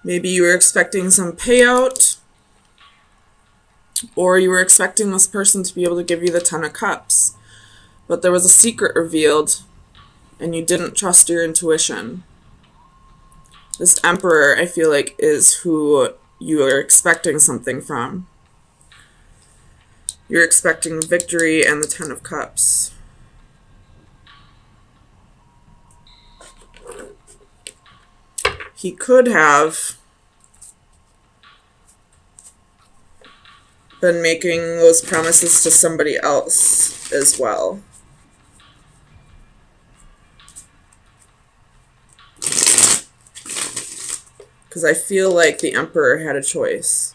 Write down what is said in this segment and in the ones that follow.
Maybe you were expecting some payout, or you were expecting this person to be able to give you the Ten of Cups, but there was a secret revealed and you didn't trust your intuition. This Emperor, I feel like, is who you are expecting something from. You're expecting victory and the Ten of Cups. He could have been making those promises to somebody else as well. Because I feel like the Emperor had a choice.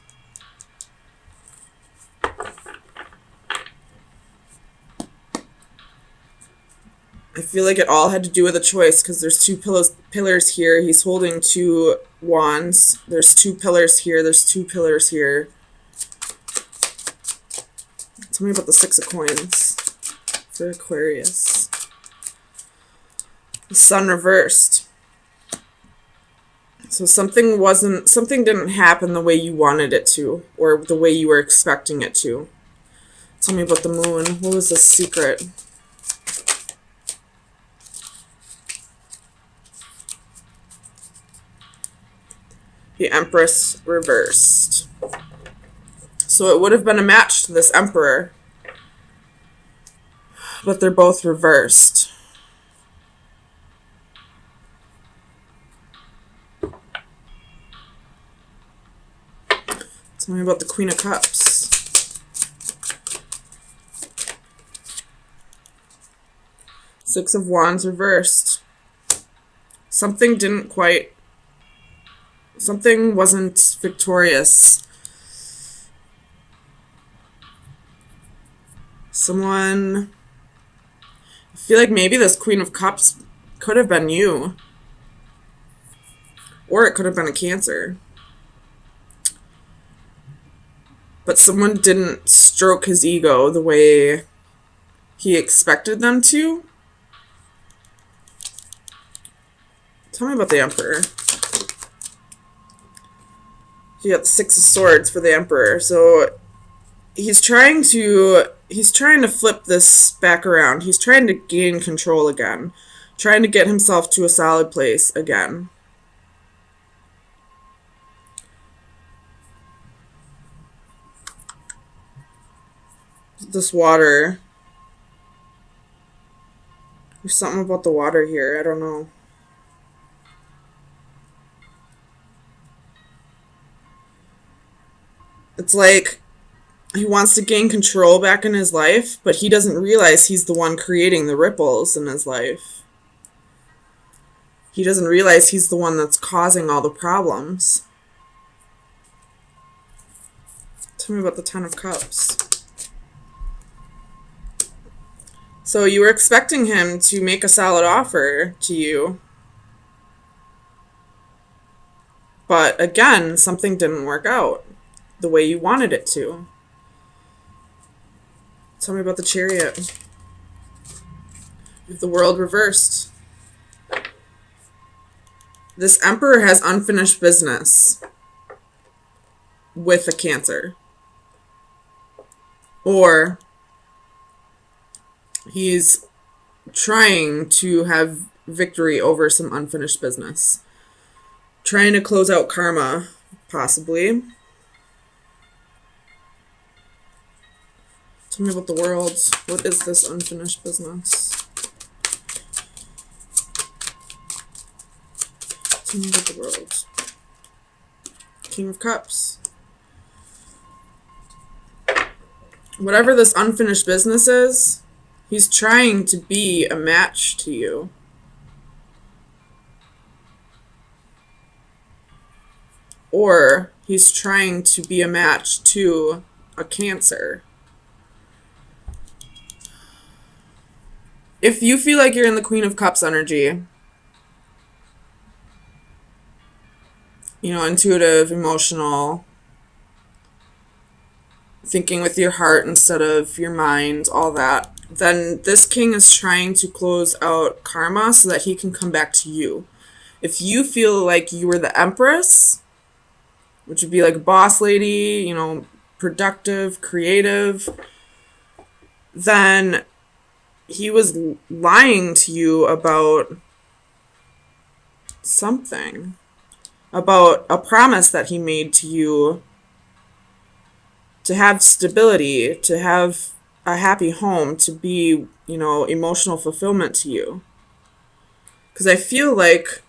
I feel like it all had to do with a choice, because there's two pillars here. He's holding two wands. There's two pillars here. There's two pillars here. Tell me about the Six of Coins for Aquarius. The Sun reversed. So something didn't happen the way you wanted it to, or the way you were expecting it to. Tell me about the Moon. What was the secret? The Empress reversed. So it would have been a match to this Emperor, but they're both reversed. Tell me about the Queen of Cups. Six of Wands reversed. Something wasn't victorious. I feel like maybe this Queen of Cups could have been you. Or it could have been a Cancer. But someone didn't stroke his ego the way he expected them to. Tell me about the Emperor. You got the Six of Swords for the Emperor. So he's trying to flip this back around. He's trying to gain control again. Trying to get himself to a solid place again. This water. There's something about the water here. I don't know. It's like he wants to gain control back in his life, but he doesn't realize he's the one creating the ripples in his life. He doesn't realize he's the one that's causing all the problems. Tell me about the Ten of Cups. So you were expecting him to make a solid offer to you. But again, something didn't work out the way you wanted it to. Tell me about the Chariot. The World reversed. This Emperor has unfinished business with a Cancer. Or he's trying to have victory over some unfinished business. Trying to close out karma, possibly. Tell me about the World. What is this unfinished business? Tell me about the World. King of Cups. Whatever this unfinished business is, he's trying to be a match to you. Or he's trying to be a match to a Cancer. If you feel like you're in the Queen of Cups energy, you know, intuitive, emotional, thinking with your heart instead of your mind, all that, then this king is trying to close out karma so that he can come back to you. If you feel like you were the Empress which would be like a boss lady, you know, productive, creative, then he was lying to you about something, about a promise that he made to you to have stability, to have a happy home, to be, you know, emotional fulfillment to you. Because I feel like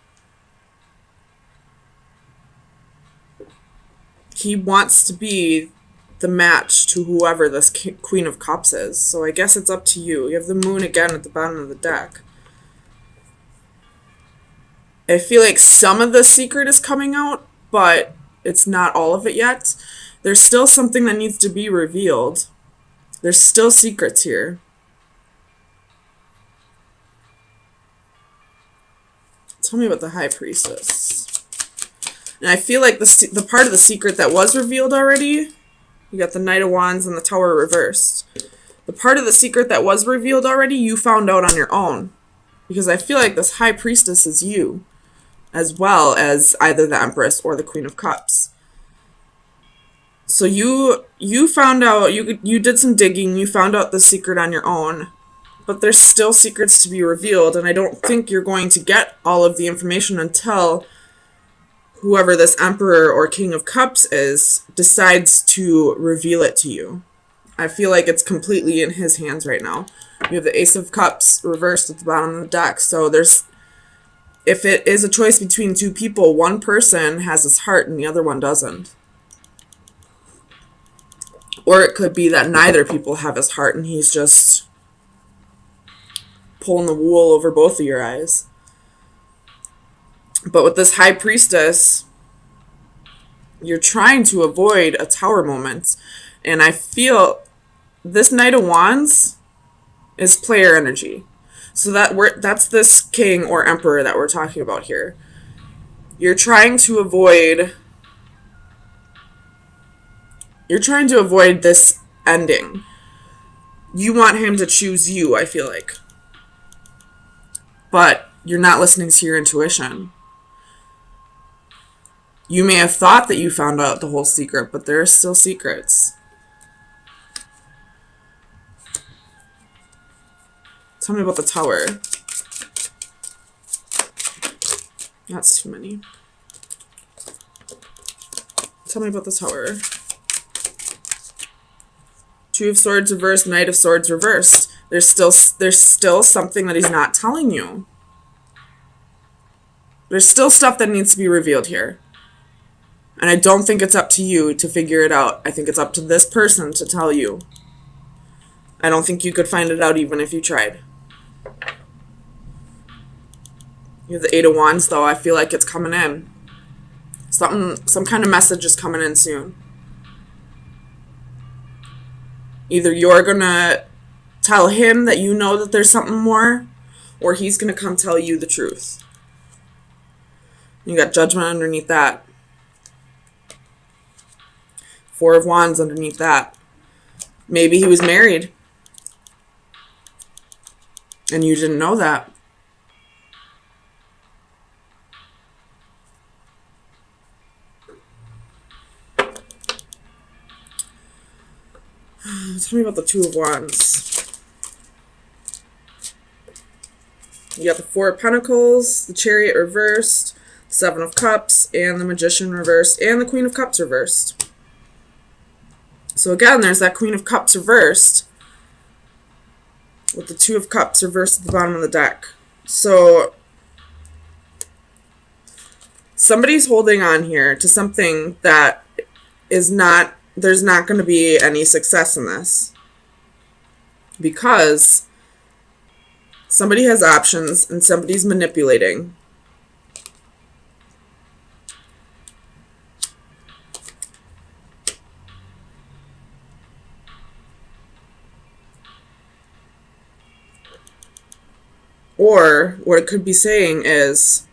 he wants to be the match to whoever this Queen of Cups is. So I guess it's up to you. You have the moon again at the bottom of the deck. I feel like some of the secret is coming out, but it's not all of it yet. There's still something that needs to be revealed. There's still secrets here. Tell me about the High Priestess. And I feel like the part of the secret that was revealed already, you got the Knight of Wands and the Tower reversed. The part of the secret that was revealed already, you found out on your own. Because I feel like this High Priestess is you, as well as either the Empress or the Queen of Cups. So you found out, you did some digging, you found out the secret on your own. But there's still secrets to be revealed, and I don't think you're going to get all of the information until whoever this Emperor or King of Cups is decides to reveal it to you. I feel like it's completely in his hands right now. You have the Ace of Cups reversed at the bottom of the deck. So if it is a choice between two people, one person has his heart and the other one doesn't. Or it could be that neither people have his heart and he's just pulling the wool over both of your eyes. But with this High Priestess, you're trying to avoid a Tower moment. And I feel this Knight of Wands is player energy. So that's this king or emperor that we're talking about here. You're trying to avoid this ending. You want him to choose you, I feel like. But you're not listening to your intuition. You may have thought that you found out the whole secret, but there are still secrets. Tell me about the Tower. That's too many. Tell me about the Tower. Two of Swords reversed, Knight of Swords reversed. There's still something that he's not telling you. There's still stuff that needs to be revealed here. And I don't think it's up to you to figure it out. I think it's up to this person to tell you. I don't think you could find it out even if you tried. You have the Eight of Wands, though. I feel like it's coming in. Some kind of message is coming in soon. Either you're going to tell him that you know that there's something more, or he's going to come tell you the truth. You got Judgment underneath that. Four of Wands underneath that. Maybe he was married. And you didn't know that. Tell me about the Two of Wands. You got the Four of Pentacles, the Chariot reversed, Seven of Cups, and the Magician reversed, and the Queen of Cups reversed. So again, there's that Queen of Cups reversed with the Two of Cups reversed at the bottom of the deck. So somebody's holding on here to something that is not, there's not going to be any success in this. Because somebody has options and somebody's manipulating. Or what it could be saying is,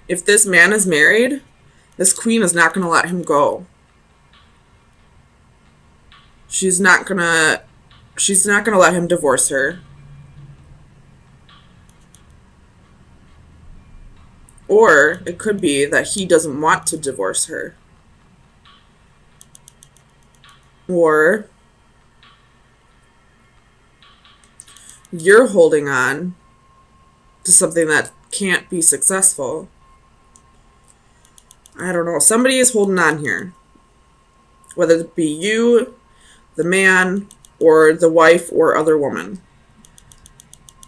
if this man is married, this queen is not going to let him go. She's not going to let him divorce her. Or it could be that he doesn't want to divorce her. or you're holding on to something that can't be successful. I don't know. Somebody is holding on here. Whether it be you, the man, or the wife or other woman.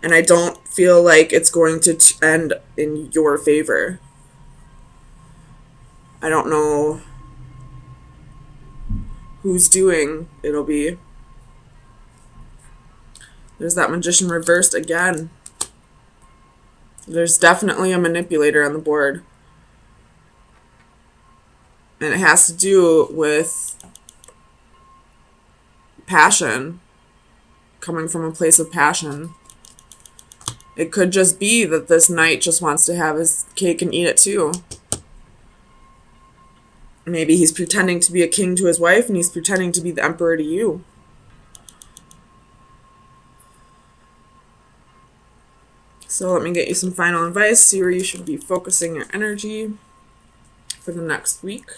And I don't feel like it's going to end in your favor. I don't know whose doing it'll be. There's that Magician reversed again. There's definitely a manipulator on the board. And it has to do with passion. Coming from a place of passion. It could just be that this knight just wants to have his cake and eat it too. Maybe he's pretending to be a king to his wife and he's pretending to be the emperor to you. So let me get you some final advice. See where you should be focusing your energy for the next week.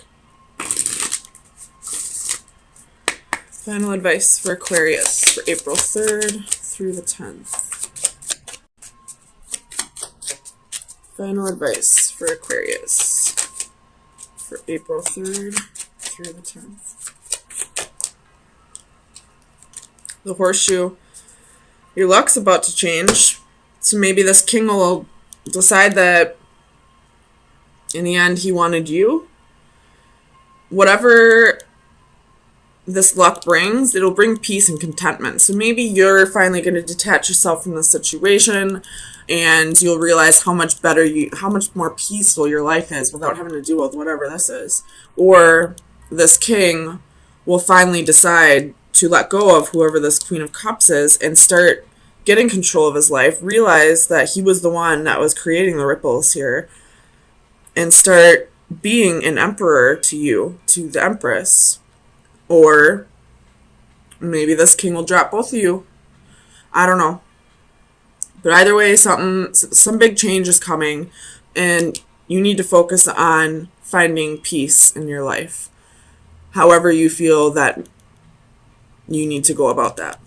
Final advice for Aquarius for April 3rd through the 10th. Final advice for Aquarius for April 3rd through the 10th. The Horseshoe. Your luck's about to change. So maybe this king will decide that in the end he wanted you. Whatever this luck brings, it'll bring peace and contentment. So maybe you're finally going to detach yourself from the situation and you'll realize how much more peaceful your life is without having to deal with whatever this is. Or this king will finally decide to let go of whoever this Queen of Cups is and start getting control of his life, realize that he was the one that was creating the ripples here, and start being an emperor to you, to the Empress. Or maybe this king will drop both of you. I don't know. But either way, some big change is coming, and you need to focus on finding peace in your life, however you feel that you need to go about that.